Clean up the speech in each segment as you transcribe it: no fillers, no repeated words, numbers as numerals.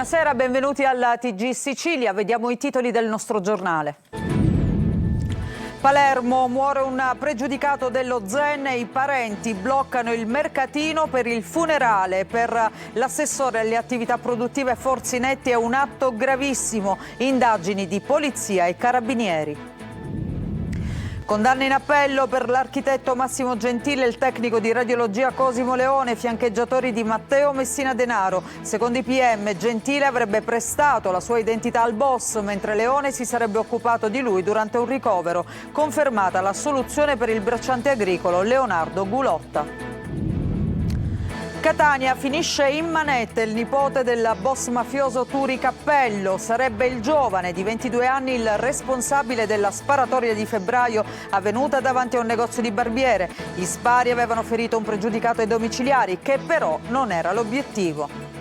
Buonasera, benvenuti alla TG Sicilia. Vediamo i titoli del nostro giornale. Palermo, muore un pregiudicato dello Zen e i parenti bloccano il mercatino per il funerale. Per l'assessore alle attività produttive Forzinetti è un atto gravissimo. Indagini di polizia e carabinieri. Condanna in appello per l'architetto Massimo Gentile e il tecnico di radiologia Cosimo Leone, fiancheggiatori di Matteo Messina Denaro. Secondo i PM, Gentile avrebbe prestato la sua identità al boss, mentre Leone si sarebbe occupato di lui durante un ricovero. Confermata la soluzione per il bracciante agricolo Leonardo Gulotta. Catania, finisce in manette il nipote del boss mafioso Turi Cappello. Sarebbe il giovane di 22 anni il responsabile della sparatoria di febbraio avvenuta davanti a un negozio di barbiere. Gli spari avevano ferito un pregiudicato ai domiciliari, che però non era l'obiettivo.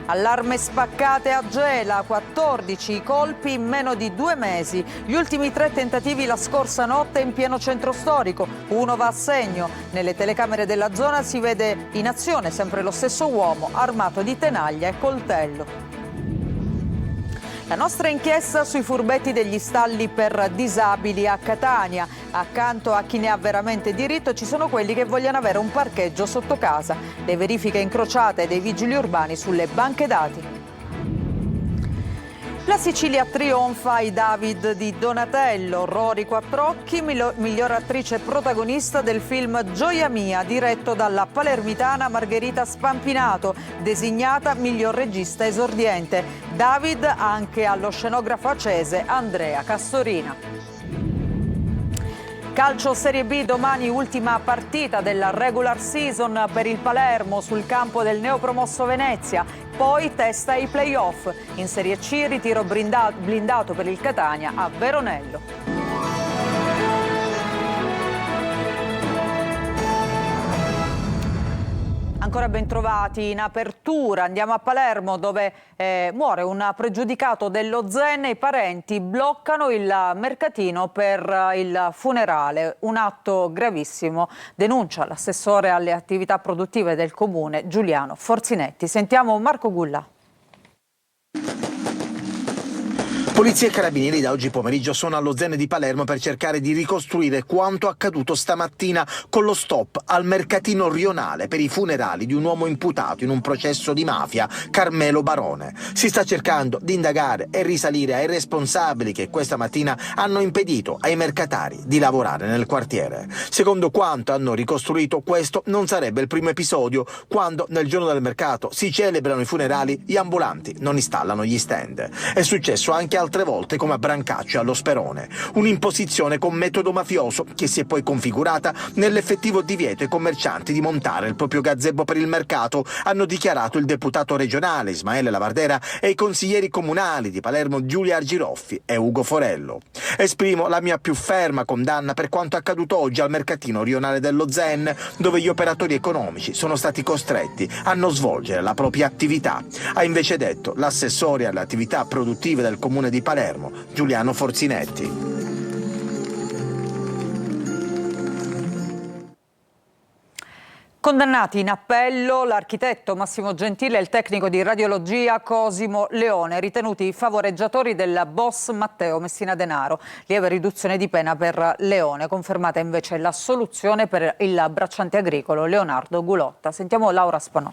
Allarme spaccate a Gela, 14 i colpi in meno di 2 mesi. Gli ultimi 3 tentativi la scorsa notte in pieno centro storico. Uno va a segno. Nelle telecamere della zona si vede in azione sempre lo stesso uomo armato di tenaglia e coltello. La nostra inchiesta sui furbetti degli stalli per disabili a Catania. Accanto a chi ne ha veramente diritto ci sono quelli che vogliono avere un parcheggio sotto casa. Le verifiche incrociate dei vigili urbani sulle banche dati. La Sicilia trionfa ai David di Donatello. Rory Quattrocchi, miglior attrice protagonista del film Gioia Mia, diretto dalla palermitana Margherita Spampinato, designata miglior regista esordiente. David anche allo scenografo acese Andrea Castorina. Calcio Serie B, domani ultima partita della regular season per il Palermo sul campo del neopromosso Venezia, poi testa ai play-off. In Serie C ritiro blindato per il Catania a Veronello. Ancora ben trovati in apertura, andiamo a Palermo dove muore un pregiudicato dello Zen e i parenti bloccano il mercatino per il funerale. Un atto gravissimo, denuncia l'assessore alle attività produttive del comune Giuliano Forzinetti. Sentiamo Marco Gulla. Polizia e carabinieri da oggi pomeriggio sono allo Zen di Palermo per cercare di ricostruire quanto accaduto stamattina con lo stop al mercatino rionale per i funerali di un uomo imputato in un processo di mafia, Carmelo Barone. Si sta cercando di indagare e risalire ai responsabili che questa mattina hanno impedito ai mercatari di lavorare nel quartiere. Secondo quanto hanno ricostruito, questo non sarebbe il primo episodio. Quando nel giorno del mercato si celebrano i funerali, gli ambulanti non installano gli stand. È successo anche altre volte come a Brancaccio e allo Sperone. Un'imposizione con metodo mafioso che si è poi configurata nell'effettivo divieto ai commercianti di montare il proprio gazebo per il mercato, hanno dichiarato il deputato regionale Ismaele Lavardera e i consiglieri comunali di Palermo Giulia Argiroffi e Ugo Forello. Esprimo la mia più ferma condanna per quanto accaduto oggi al mercatino rionale dello Zen, dove gli operatori economici sono stati costretti a non svolgere la propria attività. Ha invece detto l'assessore alle attività produttive del comune di Palermo, Giuliano Forzinetti. Condannati in appello l'architetto Massimo Gentile e il tecnico di radiologia Cosimo Leone, ritenuti favoreggiatori del boss Matteo Messina Denaro. Lieve riduzione di pena per Leone, confermata invece la soluzione per il bracciante agricolo Leonardo Gulotta. Sentiamo Laura Spanò.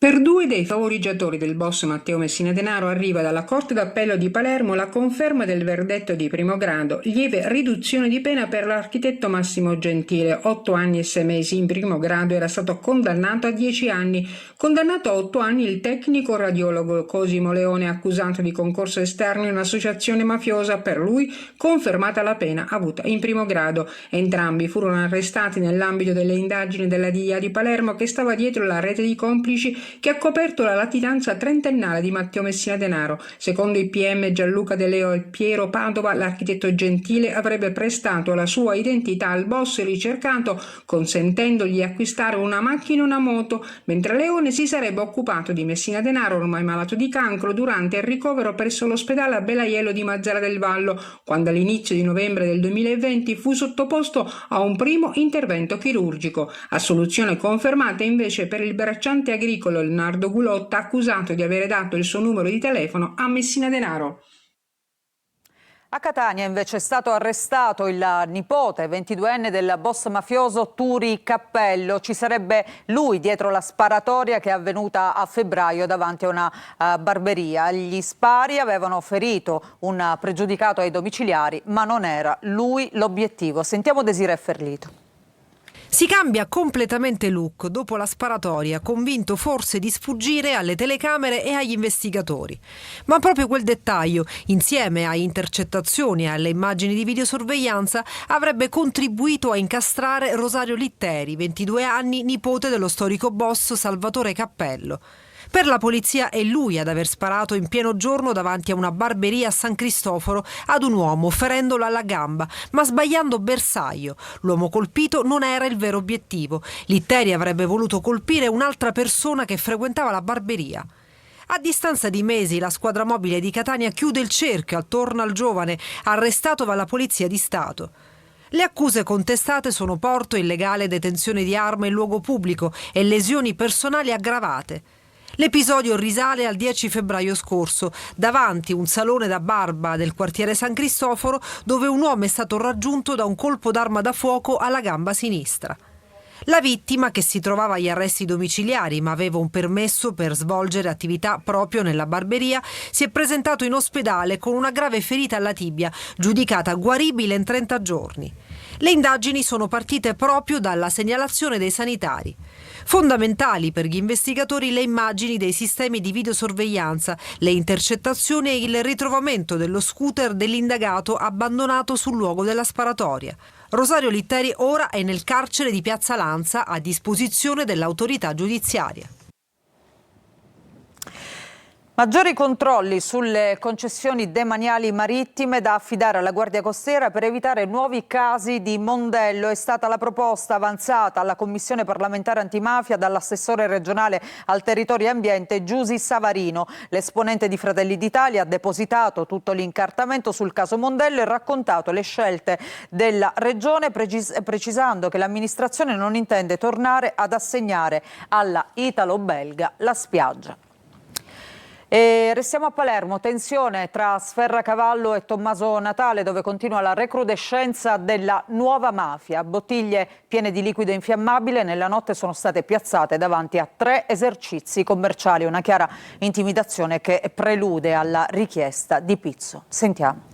Per 2 dei favoreggiatori del boss Matteo Messina Denaro arriva dalla Corte d'Appello di Palermo la conferma del verdetto di primo grado, lieve riduzione di pena per l'architetto Massimo Gentile, 8 anni e 6 mesi in primo grado, era stato condannato a 10 anni. Condannato a 8 anni il tecnico radiologo Cosimo Leone, accusato di concorso esterno in un'associazione mafiosa, per lui confermata la pena avuta in primo grado. Entrambi furono arrestati nell'ambito delle indagini della DIA di Palermo che stava dietro la rete di complici che ha coperto la latitanza trentennale di Matteo Messina Denaro. Secondo i PM Gianluca De Leo e Piero Padova, l'architetto Gentile avrebbe prestato la sua identità al boss ricercato, consentendogli di acquistare una macchina e una moto, mentre Leone si sarebbe occupato di Messina Denaro, ormai malato di cancro, durante il ricovero presso l'ospedale a Belaiello di Mazara del Vallo, quando all'inizio di novembre del 2020 fu sottoposto a un primo intervento chirurgico. Assoluzione confermata invece per il bracciante agricolo Leonardo Gulotta, accusato di avere dato il suo numero di telefono a Messina Denaro. A Catania invece è stato arrestato il nipote 22enne del boss mafioso Turi Cappello. Ci sarebbe lui dietro la sparatoria che è avvenuta a febbraio davanti a una barberia. Gli spari avevano ferito un pregiudicato ai domiciliari, ma non era lui l'obiettivo. Sentiamo Desiree Ferlito. Si cambia completamente look dopo la sparatoria, convinto forse di sfuggire alle telecamere e agli investigatori. Ma proprio quel dettaglio, insieme a intercettazioni e alle immagini di videosorveglianza, avrebbe contribuito a incastrare Rosario Litteri, 22 anni, nipote dello storico boss Salvatore Cappello. Per la polizia è lui ad aver sparato in pieno giorno davanti a una barberia a San Cristoforo ad un uomo, ferendolo alla gamba, ma sbagliando bersaglio. L'uomo colpito non era il vero obiettivo. Litteri avrebbe voluto colpire un'altra persona che frequentava la barberia. A distanza di mesi la squadra mobile di Catania chiude il cerchio attorno al giovane, arrestato dalla Polizia di Stato. Le accuse contestate sono porto illegale, detenzione di arma in luogo pubblico e lesioni personali aggravate. L'episodio risale al 10 febbraio scorso, davanti un salone da barba del quartiere San Cristoforo, dove un uomo è stato raggiunto da un colpo d'arma da fuoco alla gamba sinistra. La vittima, che si trovava agli arresti domiciliari ma aveva un permesso per svolgere attività proprio nella barberia, si è presentato in ospedale con una grave ferita alla tibia, giudicata guaribile in 30 giorni. Le indagini sono partite proprio dalla segnalazione dei sanitari. Fondamentali per gli investigatori le immagini dei sistemi di videosorveglianza, le intercettazioni e il ritrovamento dello scooter dell'indagato abbandonato sul luogo della sparatoria. Rosario Litteri ora è nel carcere di Piazza Lanza a disposizione dell'autorità giudiziaria. Maggiori controlli sulle concessioni demaniali marittime da affidare alla Guardia Costiera per evitare nuovi casi di mondello. È stata la proposta avanzata alla Commissione parlamentare antimafia dall'assessore regionale al territorio e ambiente Giusi Savarino. L'esponente di Fratelli d'Italia ha depositato tutto l'incartamento sul caso mondello e raccontato le scelte della regione, precisando che l'amministrazione non intende tornare ad assegnare alla italo-belga la spiaggia. E restiamo a Palermo, tensione tra Sferracavallo e Tommaso Natale, dove continua la recrudescenza della nuova mafia. Bottiglie piene di liquido infiammabile nella notte sono state piazzate davanti a 3 esercizi commerciali, una chiara intimidazione che prelude alla richiesta di pizzo. Sentiamo.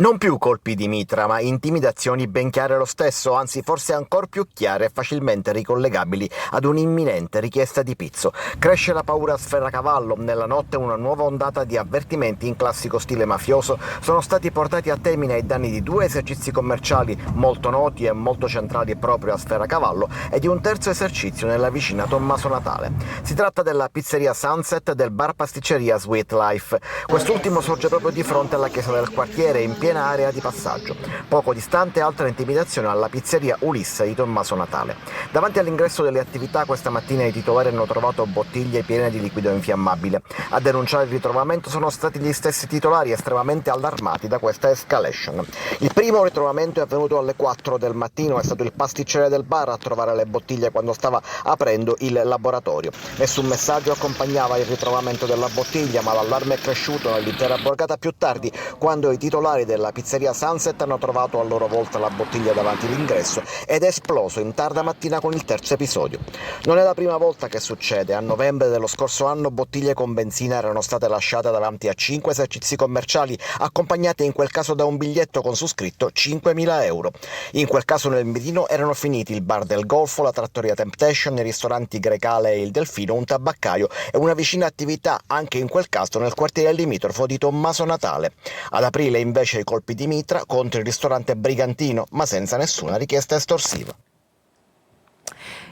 Non più colpi di mitra, ma intimidazioni ben chiare lo stesso, anzi forse ancora più chiare e facilmente ricollegabili ad un'imminente richiesta di pizzo. Cresce la paura a Sferracavallo. Nella notte una nuova ondata di avvertimenti in classico stile mafioso sono stati portati a termine ai danni di 2 esercizi commerciali molto noti e molto centrali proprio a Sferracavallo e di un terzo esercizio nella vicina Tommaso Natale. Si tratta della pizzeria Sunset e del bar pasticceria Sweet Life. Quest'ultimo sorge proprio di fronte alla chiesa del quartiere, in piena area di passaggio. Poco distante altra intimidazione alla pizzeria Ulisse di Tommaso Natale. Davanti all'ingresso delle attività questa mattina i titolari hanno trovato bottiglie piene di liquido infiammabile. A denunciare il ritrovamento sono stati gli stessi titolari, estremamente allarmati da questa escalation. Il primo ritrovamento è avvenuto alle 4 del mattino, è stato il pasticcere del bar a trovare le bottiglie quando stava aprendo il laboratorio. Nessun messaggio accompagnava il ritrovamento della bottiglia, ma l'allarme è cresciuto nell'intera borgata più tardi, quando i titolari della pizzeria Sunset hanno trovato a loro volta la bottiglia davanti all'ingresso ed è esploso in tarda mattina con il terzo episodio. Non è la prima volta che succede. A novembre dello scorso anno bottiglie con benzina erano state lasciate davanti a 5 esercizi commerciali, accompagnate in quel caso da un biglietto con su scritto 5.000 euro. In quel caso nel mirino erano finiti il bar del Golfo, la trattoria Temptation, i ristoranti Grecale e il Delfino, un tabaccaio e una vicina attività, anche in quel caso nel quartiere limitrofo di Tommaso Natale. Ad aprile invece i colpi di mitra contro il ristorante Brigantino, ma senza nessuna richiesta estorsiva.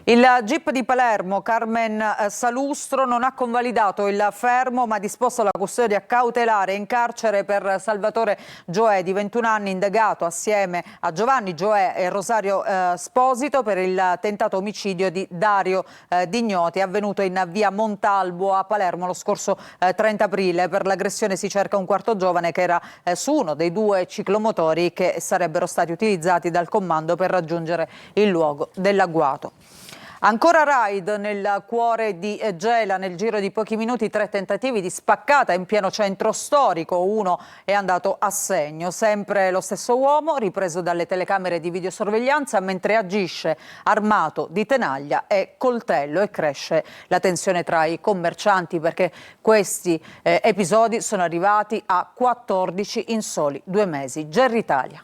Il GIP di Palermo, Carmen Salustro, non ha convalidato il fermo ma ha disposto la custodia cautelare in carcere per Salvatore Gioè, di 21 anni, indagato assieme a Giovanni Gioè e Rosario Sposito per il tentato omicidio di Dario Dignoti, avvenuto in via Montalbo a Palermo lo scorso 30 aprile. Per l'aggressione si cerca un quarto giovane che era su uno dei 2 ciclomotori che sarebbero stati utilizzati dal comando per raggiungere il luogo dell'agguato. Ancora raid nel cuore di Gela, nel giro di pochi minuti 3 tentativi di spaccata in pieno centro storico, uno è andato a segno. Sempre lo stesso uomo, ripreso dalle telecamere di videosorveglianza mentre agisce armato di tenaglia e coltello, e cresce la tensione tra i commercianti perché questi episodi sono arrivati a 14 in soli 2 mesi. Gerry Italia.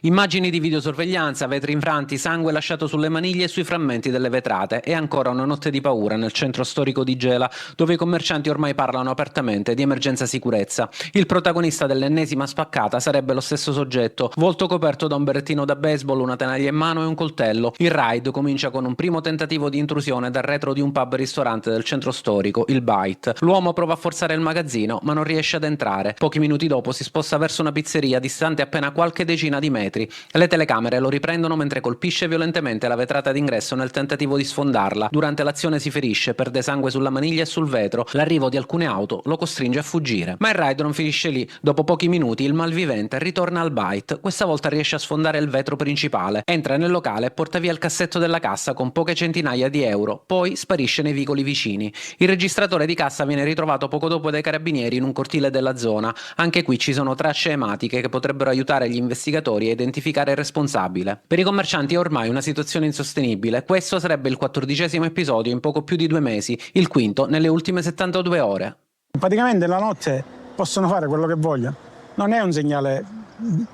Immagini di videosorveglianza, vetri infranti, sangue lasciato sulle maniglie e sui frammenti delle vetrate e ancora una notte di paura nel centro storico di Gela, dove i commercianti ormai parlano apertamente di emergenza sicurezza. Il protagonista dell'ennesima spaccata sarebbe lo stesso soggetto, volto coperto da un berrettino da baseball, una tenaglia in mano e un coltello. Il raid comincia con un primo tentativo di intrusione dal retro di un pub-ristorante del centro storico, il Bite. L'uomo prova a forzare il magazzino, ma non riesce ad entrare. Pochi minuti dopo si sposta verso una pizzeria distante appena qualche decina di metri. Le telecamere lo riprendono mentre colpisce violentemente la vetrata d'ingresso nel tentativo di sfondarla. Durante l'azione si ferisce, perde sangue sulla maniglia e sul vetro. L'arrivo di alcune auto lo costringe a fuggire. Ma il raid non finisce lì. Dopo pochi minuti il malvivente ritorna al Bite. Questa volta riesce a sfondare il vetro principale. Entra nel locale e porta via il cassetto della cassa con poche centinaia di euro. Poi sparisce nei vicoli vicini. Il registratore di cassa viene ritrovato poco dopo dai carabinieri in un cortile della zona. Anche qui ci sono tracce ematiche che potrebbero aiutare gli investigatori a identificare il responsabile. Per i commercianti è ormai una situazione insostenibile. Questo sarebbe il 14° episodio in poco più di 2 mesi, il quinto nelle ultime 72 ore. Praticamente la notte possono fare quello che vogliono. Non è un segnale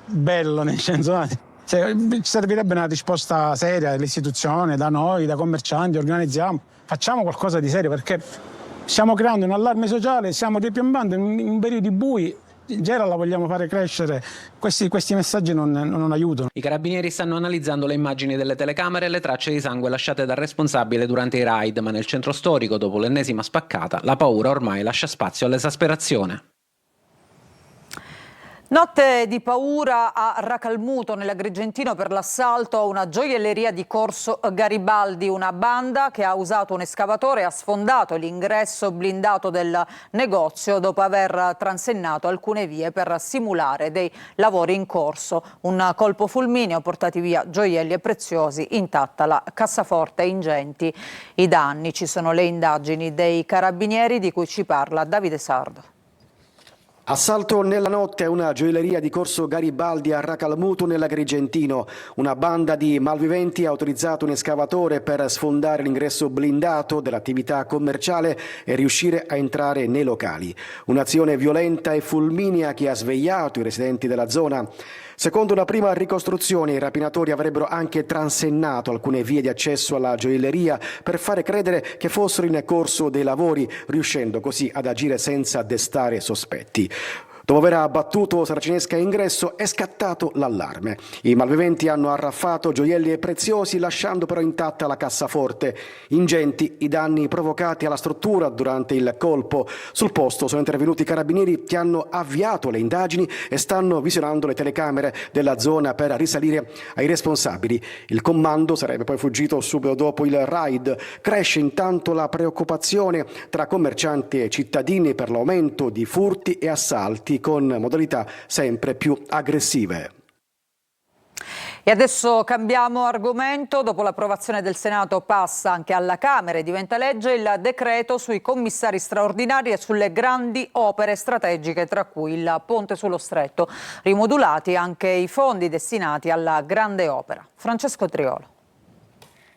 bello, nel senso, ci servirebbe una risposta seria dall'istituzione, da noi, da commercianti, facciamo qualcosa di serio, perché stiamo creando un allarme sociale, stiamo ripiombando in periodi bui. Gela la vogliamo fare crescere, questi messaggi non aiutano. I carabinieri stanno analizzando le immagini delle telecamere e le tracce di sangue lasciate dal responsabile durante i raid, ma nel centro storico, dopo l'ennesima spaccata, la paura ormai lascia spazio all'esasperazione. Notte di paura a Racalmuto, nell'Agrigentino, per l'assalto a una gioielleria di Corso Garibaldi. Una banda che ha usato un escavatore ha sfondato l'ingresso blindato del negozio dopo aver transennato alcune vie per simulare dei lavori in corso. Un colpo fulmineo, portati via gioielli e preziosi, intatta la cassaforte e ingenti i danni. Ci sono le indagini dei carabinieri di cui ci parla Davide Sardo. Assalto nella notte a una gioielleria di Corso Garibaldi a Racalmuto nell'Agrigentino. Una banda di malviventi ha utilizzato un escavatore per sfondare l'ingresso blindato dell'attività commerciale e riuscire a entrare nei locali. Un'azione violenta e fulminea che ha svegliato i residenti della zona. Secondo una prima ricostruzione, i rapinatori avrebbero anche transennato alcune vie di accesso alla gioielleria per fare credere che fossero in corso dei lavori, riuscendo così ad agire senza destare sospetti. Dopo aver abbattuto Saracinesca ingresso è scattato l'allarme. I malviventi hanno arraffato gioielli e preziosi, lasciando però intatta la cassaforte. Ingenti i danni provocati alla struttura durante il colpo. Sul posto sono intervenuti i carabinieri che hanno avviato le indagini e stanno visionando le telecamere della zona per risalire ai responsabili. Il comando sarebbe poi fuggito subito dopo il raid. Cresce intanto la preoccupazione tra commercianti e cittadini per l'aumento di furti e assalti con modalità sempre più aggressive. E adesso cambiamo argomento. Dopo l'approvazione del Senato passa anche alla Camera e diventa legge il decreto sui commissari straordinari e sulle grandi opere strategiche, tra cui il ponte sullo Stretto. Rimodulati anche i fondi destinati alla grande opera. Francesco Triolo.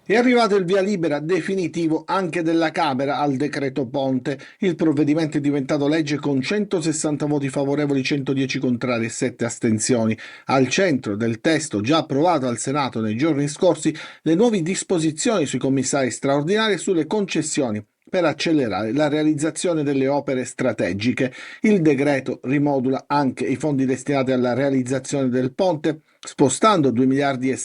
È arrivato il via libera definitivo anche della Camera al decreto ponte. Il provvedimento è diventato legge con 160 voti favorevoli, 110 contrari e 7 astensioni. Al centro del testo già approvato al Senato nei giorni scorsi le nuove disposizioni sui commissari straordinari e sulle concessioni per accelerare la realizzazione delle opere strategiche. Il decreto rimodula anche i fondi destinati alla realizzazione del ponte, spostando 2,7 miliardi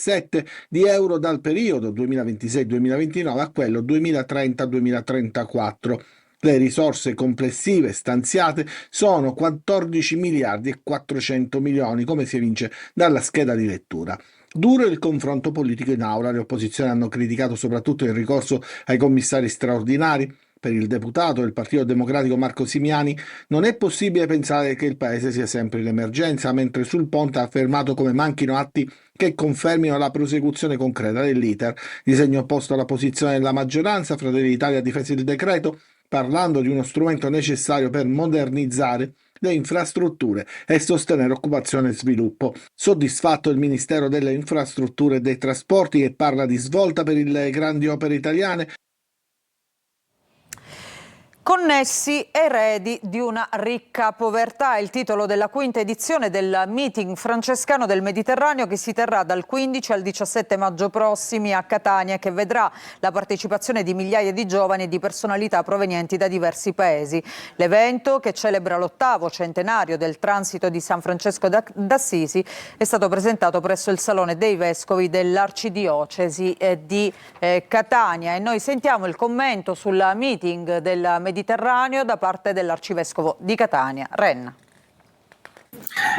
di euro dal periodo 2026-2029 a quello 2030-2034. Le risorse complessive stanziate sono 14 miliardi e 400 milioni, come si evince dalla scheda di lettura. Duro il confronto politico in aula, le opposizioni hanno criticato soprattutto il ricorso ai commissari straordinari Per il deputato del Partito Democratico Marco Simiani non è possibile pensare che il paese sia sempre in emergenza, mentre sul ponte ha affermato come manchino atti che confermino la prosecuzione concreta dell'iter. Disegno opposto alla posizione della maggioranza, Fratelli d'Italia a difesa del decreto, parlando di uno strumento necessario per modernizzare le infrastrutture e sostenere occupazione e sviluppo. Soddisfatto il Ministero delle Infrastrutture e dei Trasporti, che parla di svolta per le grandi opere italiane. Connessi eredi di una ricca povertà è il titolo della quinta edizione del meeting francescano del Mediterraneo, che si terrà dal 15 al 17 maggio prossimi a Catania, che vedrà la partecipazione di migliaia di giovani e di personalità provenienti da diversi paesi. L'evento, che celebra l'8° centenario del transito di San Francesco d'Assisi, è stato presentato presso il Salone dei Vescovi dell'Arcidiocesi di Catania. E noi sentiamo il commento sul meeting del Mediterraneo da parte dell'Arcivescovo di Catania, Renna.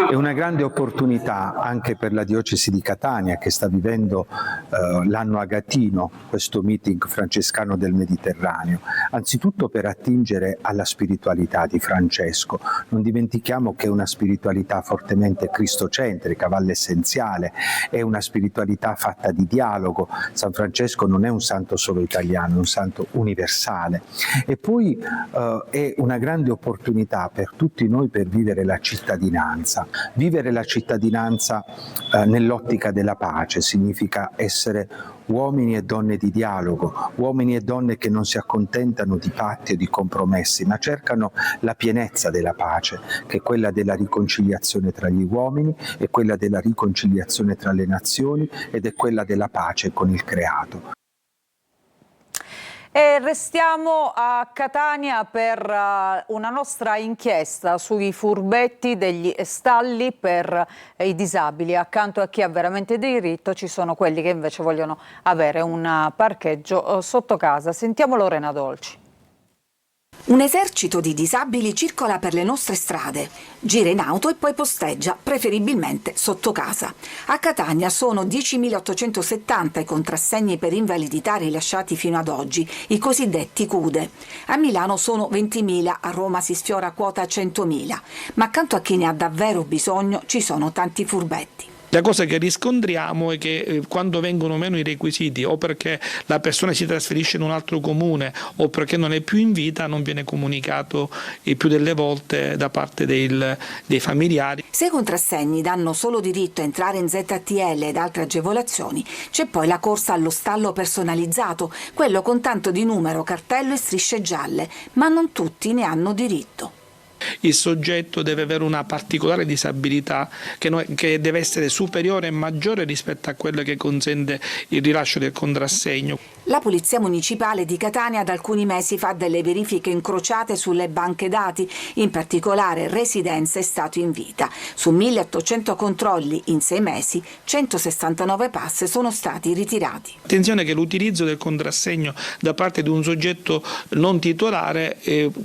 È una grande opportunità anche per la diocesi di Catania, che sta vivendo l'anno agatino, questo meeting francescano del Mediterraneo, anzitutto per attingere alla spiritualità di Francesco. Non dimentichiamo che è una spiritualità fortemente cristocentrica, vall'essenziale, è una spiritualità fatta di dialogo. San Francesco non è un santo solo italiano, è un santo universale. E poi è una grande opportunità per tutti noi per vivere la cittadinanza. Vivere la cittadinanza nell'ottica della pace significa essere uomini e donne di dialogo, uomini e donne che non si accontentano di patti o di compromessi, ma cercano la pienezza della pace, che è quella della riconciliazione tra gli uomini, è quella della riconciliazione tra le nazioni ed è quella della pace con il creato. E restiamo a Catania per una nostra inchiesta sui furbetti degli stalli per i disabili. Accanto a chi ha veramente diritto ci sono quelli che invece vogliono avere un parcheggio sotto casa. Sentiamo Lorena Dolci. Un esercito di disabili circola per le nostre strade, gira in auto e poi posteggia, preferibilmente sotto casa. A Catania sono 10.870 i contrassegni per invalidità rilasciati fino ad oggi, i cosiddetti CUDE. A Milano sono 20.000, a Roma si sfiora quota 100.000. Ma accanto a chi ne ha davvero bisogno ci sono tanti furbetti. La cosa che riscontriamo è che quando vengono meno i requisiti, o perché la persona si trasferisce in un altro comune o perché non è più in vita, non viene comunicato il più delle volte da parte dei familiari. Se i contrassegni danno solo diritto a entrare in ZTL ed altre agevolazioni, c'è poi la corsa allo stallo personalizzato, quello con tanto di numero, cartello e strisce gialle, ma non tutti ne hanno diritto. Il soggetto deve avere una particolare disabilità che deve essere superiore e maggiore rispetto a quello che consente il rilascio del contrassegno. La Polizia Municipale di Catania da alcuni mesi fa delle verifiche incrociate sulle banche dati, in particolare residenze e stato in vita. Su 1.800 controlli in 6 mesi, 169 pass sono stati ritirati. Attenzione che l'utilizzo del contrassegno da parte di un soggetto non titolare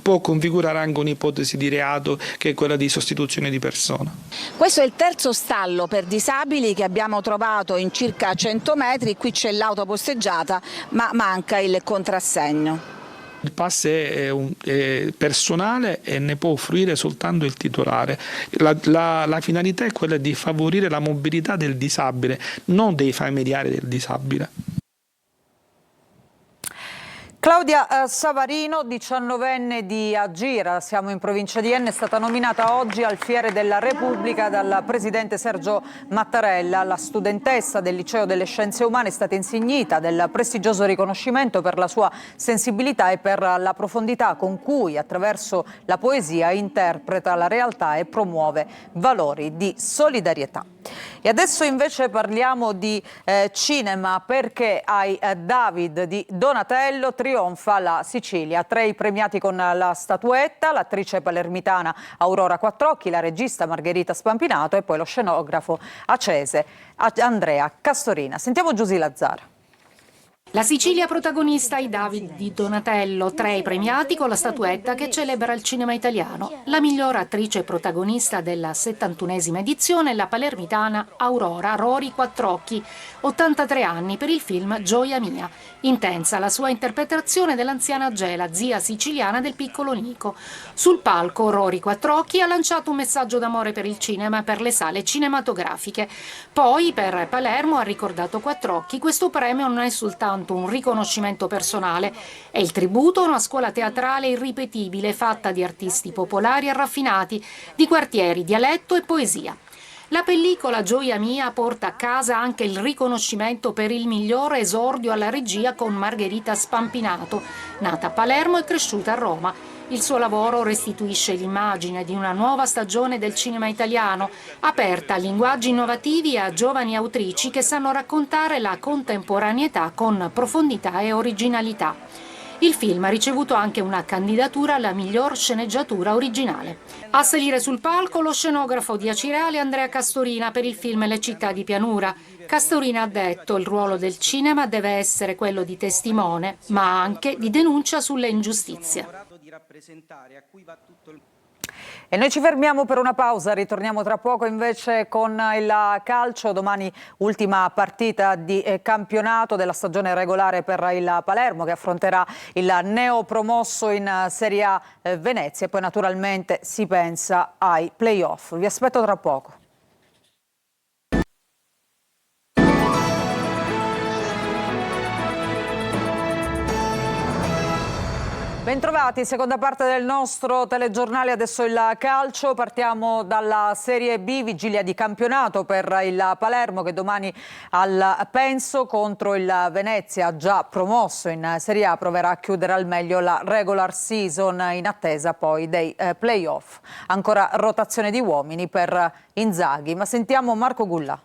può configurare anche un'ipotesi di reato, che è quella di sostituzione di persona. Questo è il terzo stallo per disabili che abbiamo trovato in circa 100 metri, qui c'è l'auto posteggiata ma manca il contrassegno. Il pass è personale e ne può fruire soltanto il titolare. La finalità è quella di favorire la mobilità del disabile, non dei familiari del disabile. Claudia Savarino, 19enne di Agira, siamo in provincia di Enna, è stata nominata oggi al Fiere della Repubblica dal presidente Sergio Mattarella. La studentessa del Liceo delle Scienze Umane è stata insignita del prestigioso riconoscimento per la sua sensibilità e per la profondità con cui, attraverso la poesia, interpreta la realtà e promuove valori di solidarietà. E adesso invece parliamo di cinema, perché ai David di Donatello trionfa la Sicilia. 3 i premiati con la statuetta, l'attrice palermitana Aurora Quattrocchi, la regista Margherita Spampinato e poi lo scenografo acese Andrea Castorina. Sentiamo Giusy Lazzara. La Sicilia protagonista i David di Donatello, 3 i premiati con la statuetta che celebra il cinema italiano. La miglior attrice protagonista della 71esima edizione è la palermitana Aurora Rori Quattrocchi, 83 anni, per il film Gioia mia. Intensa la sua interpretazione dell'anziana Gela, zia siciliana del piccolo Nico. Sul palco Rori Quattrocchi ha lanciato un messaggio d'amore per il cinema e per le sale cinematografiche. Poi per Palermo ha ricordato Quattrocchi: questo premio non è soltanto un riconoscimento personale, è il tributo a una scuola teatrale irripetibile fatta di artisti popolari e raffinati, di quartieri, dialetto e poesia. La pellicola Gioia mia porta a casa anche il riconoscimento per il miglior esordio alla regia con Margherita Spampinato, nata a Palermo e cresciuta a Roma. Il suo lavoro restituisce l'immagine di una nuova stagione del cinema italiano, aperta a linguaggi innovativi e a giovani autrici che sanno raccontare la contemporaneità con profondità e originalità. Il film ha ricevuto anche una candidatura alla miglior sceneggiatura originale. A salire sul palco lo scenografo di Acireale Andrea Castorina per il film Le città di pianura. Castorina ha detto: il ruolo del cinema deve essere quello di testimone, ma anche di denuncia sulle ingiustizie. E noi ci fermiamo per una pausa, ritorniamo tra poco invece con il calcio. Domani ultima partita di campionato della stagione regolare per il Palermo, che affronterà il neopromosso in Serie A Venezia, e poi naturalmente si pensa ai play-off. Vi aspetto tra poco. Bentrovati, seconda parte del nostro telegiornale, adesso il calcio. Partiamo dalla Serie B, vigilia di campionato per il Palermo che domani al Penso contro il Venezia, già promosso in Serie A, proverà a chiudere al meglio la regular season in attesa poi dei play-off. Ancora rotazione di uomini per Inzaghi, ma sentiamo Marco Gulla.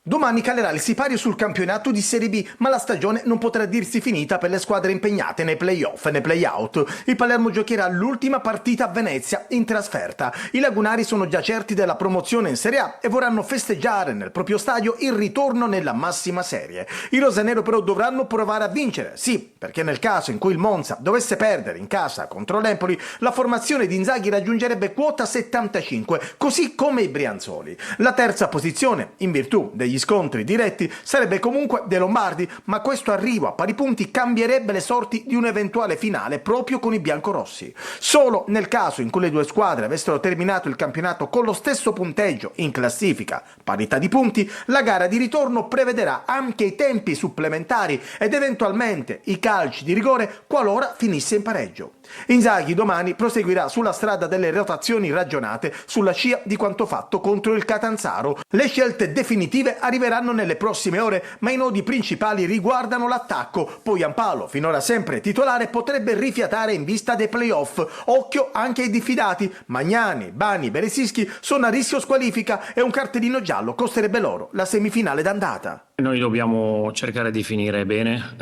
Domani calerà il sipario sul campionato di Serie B, ma la stagione non potrà dirsi finita per le squadre impegnate nei play-off e nei play-out. Il Palermo giocherà l'ultima partita a Venezia in trasferta. I lagunari sono già certi della promozione in Serie A e vorranno festeggiare nel proprio stadio il ritorno nella massima serie. I rosanero però dovranno provare a vincere, sì, perché nel caso in cui il Monza dovesse perdere in casa contro l'Empoli, la formazione di Inzaghi raggiungerebbe quota 75, così come i brianzoli. La terza posizione, in virtù degli scontri diretti, sarebbe comunque dei lombardi, ma questo arrivo a pari punti cambierebbe le sorti di un'eventuale finale proprio con i biancorossi. Solo nel caso in cui le due squadre avessero terminato il campionato con lo stesso punteggio in classifica, parità di punti, la gara di ritorno prevederà anche i tempi supplementari ed eventualmente i calci di rigore qualora finisse in pareggio. Inzaghi domani proseguirà sulla strada delle rotazioni ragionate sulla scia di quanto fatto contro il Catanzaro. Le scelte definitive arriveranno nelle prossime ore, ma i nodi principali riguardano l'attacco. Poi Ampalo, finora sempre titolare, potrebbe rifiatare in vista dei play-off. Occhio anche ai diffidati. Magnani, Bani, Beresischi sono a rischio squalifica e un cartellino giallo costerebbe loro la semifinale d'andata. Noi dobbiamo cercare di finire bene,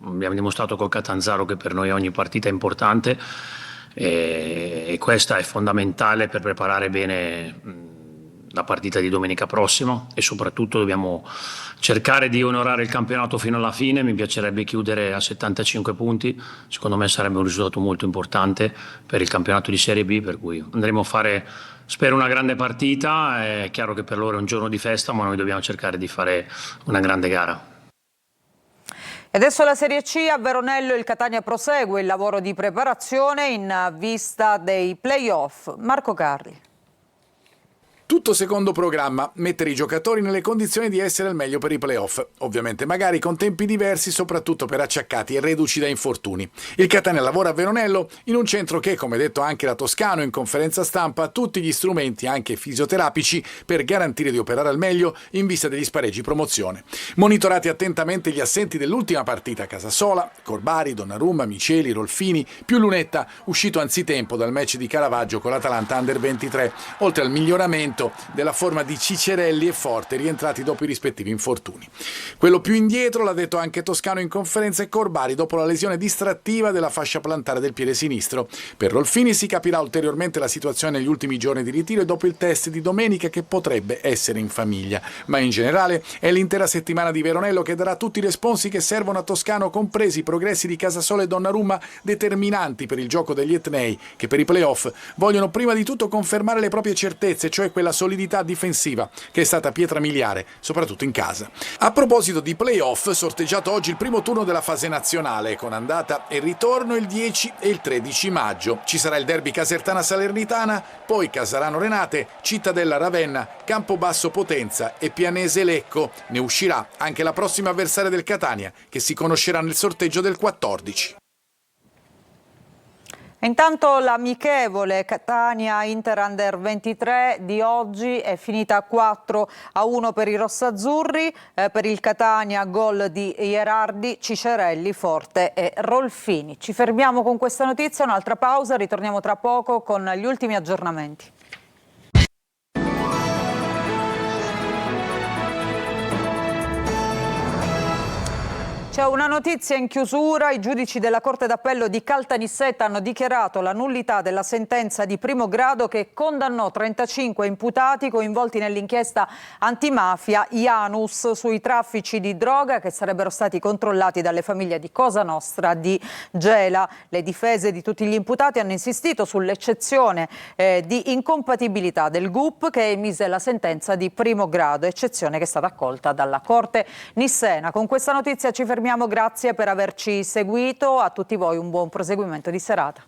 abbiamo dimostrato col Catanzaro che per noi ogni partita è importante e questa è fondamentale per preparare bene la partita di domenica prossima e soprattutto dobbiamo cercare di onorare il campionato fino alla fine. Mi piacerebbe chiudere a 75 punti, secondo me sarebbe un risultato molto importante per il campionato di Serie B, per cui andremo a fare, spero, una grande partita. È chiaro che per loro è un giorno di festa, ma noi dobbiamo cercare di fare una grande gara. E adesso la Serie C, a Veronello il Catania prosegue il lavoro di preparazione in vista dei play-off. Marco Carli. Tutto secondo programma, mettere i giocatori nelle condizioni di essere al meglio per i playoff, ovviamente magari con tempi diversi soprattutto per acciaccati e reduci da infortuni. Il Catania lavora a Veronello in un centro che, come detto anche da Toscano in conferenza stampa, ha tutti gli strumenti anche fisioterapici per garantire di operare al meglio in vista degli spareggi promozione. Monitorati attentamente gli assenti dell'ultima partita a Casasola, Corbari, Donnarumma, Miceli, Rolfini, più Lunetta, uscito anzitempo dal match di Caravaggio con l'Atalanta Under 23, oltre al miglioramento miglioramento della forma di Cicerelli e Forte, rientrati dopo i rispettivi infortuni. Quello più indietro, l'ha detto anche Toscano in conferenza, è Corbari dopo la lesione distrattiva della fascia plantare del piede sinistro. Per Rolfini si capirà ulteriormente la situazione negli ultimi giorni di ritiro e dopo il test di domenica, che potrebbe essere in famiglia. Ma in generale è l'intera settimana di Veronello che darà tutti i responsi che servono a Toscano, compresi i progressi di Casasola e Donnarumma, determinanti per il gioco degli etnei, che per i playoff vogliono prima di tutto confermare le proprie certezze, cioè quella solidità difensiva che è stata pietra miliare, soprattutto in casa. A proposito di playoff, sorteggiato oggi il primo turno della fase nazionale, con andata e ritorno il 10 e il 13 maggio. Ci sarà il derby Casertana-Salernitana, poi Casarano-Renate, Cittadella-Ravenna, Campobasso-Potenza e Pianese-Lecco. Ne uscirà anche la prossima avversaria del Catania, che si conoscerà nel sorteggio del 14. Intanto l'amichevole Catania-Inter Under 23 di oggi è finita 4-1 per i rossazzurri. Per il Catania gol di Ierardi, Cicerelli, Forte e Rolfini. Ci fermiamo con questa notizia, un'altra pausa, ritorniamo tra poco con gli ultimi aggiornamenti. C'è una notizia in chiusura. I giudici della Corte d'Appello di Caltanissetta hanno dichiarato la nullità della sentenza di primo grado che condannò 35 imputati coinvolti nell'inchiesta antimafia Janus sui traffici di droga che sarebbero stati controllati dalle famiglie di Cosa Nostra di Gela. Le difese di tutti gli imputati hanno insistito sull'eccezione di incompatibilità del GUP che emise la sentenza di primo grado, eccezione che è stata accolta dalla Corte nissena. Con questa notizia ci fermiamo. Grazie per averci seguito, a tutti voi un buon proseguimento di serata.